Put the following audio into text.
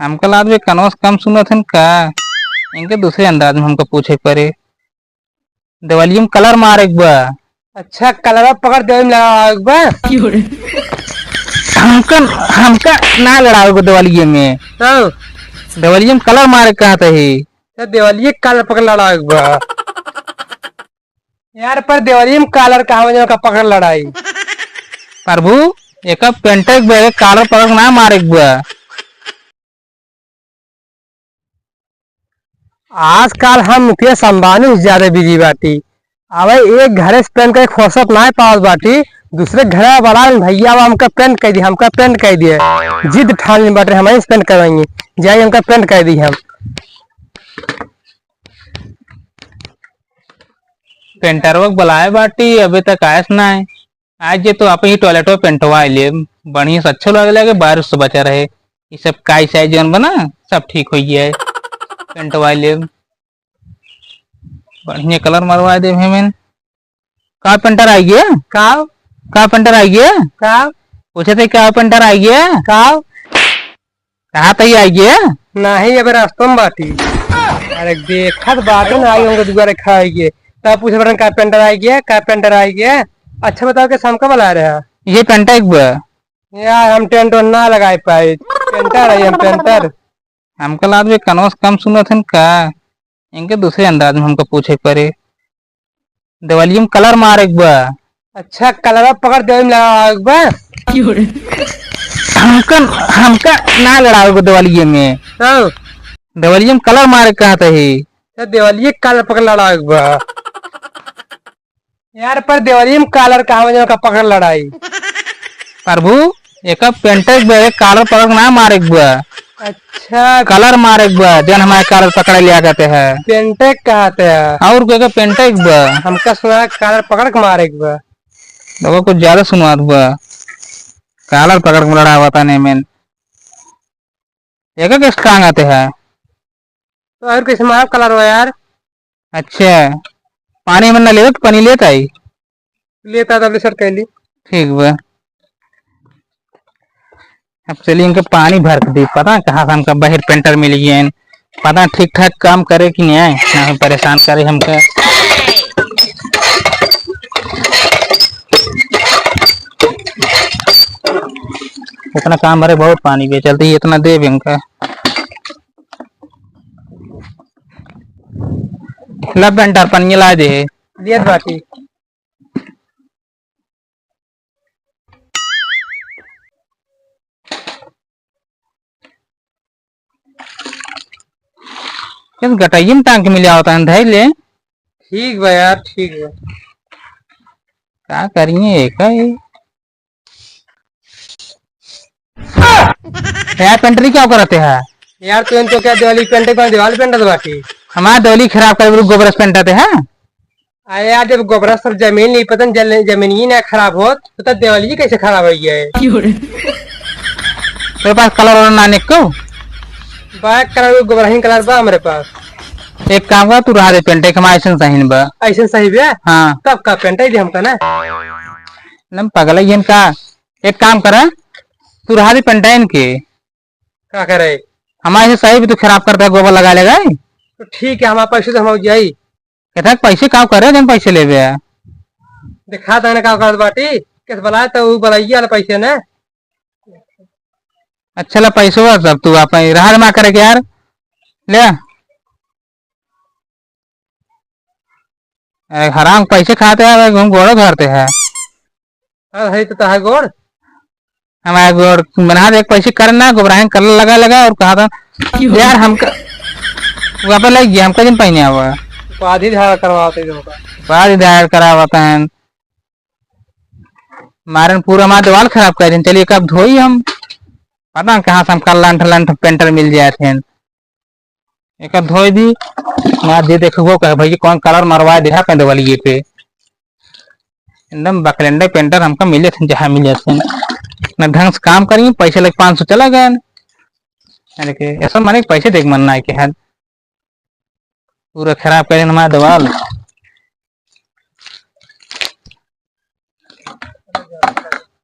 हमका लाद में कनौस कम सुनत हन का। इनके दूसरे अंदाज में हमको पूछे पड़े। दिवालियम कलर मारे बा। अच्छा कलर पकड़ दे बा। हमका हमका ना लड़ाओगे दिवालिये में। तो दिवालियम कलर मारे कहा ही। दिवाली कलर पकड़ लड़ाई बा यार, पर दिवाली में कलर कहा का पकड़ लड़ाई। प्रभु एक पेंटर कालर पकड़ ना मारे बा। आजकल हम मुकेश अंबानी से ज्यादा बिजी बाटी। अब एक घरे से पेंट का फुर्सत ना पावत बाटी। दूसरे घर बड़ा भैया हमका पेंट कर दी, हमका पेंट कर दिए। जिद ठान ली बाटे हमारे पेंट करवाएंगे, जाइए हमका पेंट कर दी। हम पेंटर वक्त बुलाए बाटी अभी तक आयस ना है। आज ये तो आप ही टॉयलेट में पेंटवा लिए बढ़िया से अच्छा लगे लगे बारिश से बचा रहे। ये सब काई साई जन बना सब ठीक हो गया है। पेंटवा लिए बढ़िया कलर मरवा दे हमें। का पेंटर आई गया का पेंटर आई गया का पूछे थे क्या पेंटर आई गया का कहा तई आई गया नहीं अब रास्तों में बाटी। अरे देखत बात ना आई होंगे दोबारा खाएंगे तब पूछे बरन का पेंटर आई गया का पेंटर आई गया। अच्छा बताओ कि शाम कब बुला रहे हैं। ये पेंटर एक बा। यार हम टेंट ना लगा पाए, पेंटर है हम पेंटर। हमका लाद में कनौस कम सुनत हन का। इनके दूसरे अंदाज में हमको पूछे पड़े। दिवालियम कलर मारे बा। अच्छा कलर पकड़ दे बा। हमका हमका ना लड़ाओगे दिवालिये में। तो दिवालियम कलर मारे कहा ही। दिवाली कलर पकड़ लड़ाई बा यार, पर दिवाली में कलर कहा का पकड़ लड़ाई। प्रभु एक पेंटर कालर पकड़ ना मारे बा। अच्छा कलर मारे बा जन हमारे कलर पकड़े लिया जाते हैं। पेंटे कहते हैं और कोई का पेंटर बा। हमका सुना कलर पकड़ के मारे बा। लोगों कुछ ज्यादा सुनवात बा। कालर पकड़ के लड़ा हुआ नहीं में एक स्ट्रांग आते हैं। तो और कैसे मार कलर हो यार। अच्छा पानी में न ले पानी लेता ही लेता था सर कैली। ठीक बा अब चलिए इनका पानी भर दी। पता कहाँ से हमका बाहर पेंटर मिल गए। पता ठीक ठाक काम करे कि नहीं आए ना हम परेशान करे हमका। इतना काम भरे बहुत पानी भी चलते ही इतना दे भी हमका। ला पेंटर पन्नी ला दे दियत बाटी। किस गटाई में टांग के मिला होता है धैर्य ले। ठीक बा यार ठीक है। क्या करिए यार पेंटरी क्या करते हैं यार तो क्या दिवाली पेंटे का दिवाली पेंटर बाटी। हमारा दौली खराब कर गोबर पेंटाते हैं। अरे यार जब गोबरा सब जमीन नहीं पता जमीन ही ना खराब हो तो दिवाली कैसे खराब हो गया है। तेरे पास कलर और नाने को बाइक कलर गोबरा ही कलर बा हमारे पास। एक काम कर तू रहा दे पेंटे कमा ऐसा सही बा। ऐसे सही बा हाँ तब का पेंटा ही हमका ना नम पगल है का। एक काम कर तू रहा दे पेंटाइन के क्या करे। हमारे सही भी तू खराब करता है गोबर लगा लेगा। तो ठीक है हमारे पैसे तो हम जाई कहता पैसे काम करे जब पैसे ले दिखा देने का कर बाटी किस बुलाए तो वो बुलाइए वाला पैसे ना। अच्छा ला पैसे हुआ सब तू आप रहा मा करे यार ले। हराम पैसे खाते हैं हम गोड़ो धरते हैं। है तो है गोड़ हमारे गोड़ बना दे पैसे करना गोबराह कलर लगा लगा और कहा था यार हमका वहाँ पे लग गया हमका दिन पहने हुआ आधी धारा करवाते बाद दायर करा होता है। मारे पूरा हमारा दीवार खराब कर दें। चलिए कब धोई हम पता कहाँ से हम कल लंठ लंठ पेंटर मिल जाए थे। एक धोई दी मैं दे देखो कह भाई कौन कलर मरवा दे पेंट वाली पे एकदम बकलेंडर पेंटर हमको मिले थे जहाँ मिले थे ना ढंग से काम करेंगे पैसे लगे 500 चला गया। अरे के ऐसा माने पैसे देख मनना है कि पूरा खराब करें हमारा दीवार।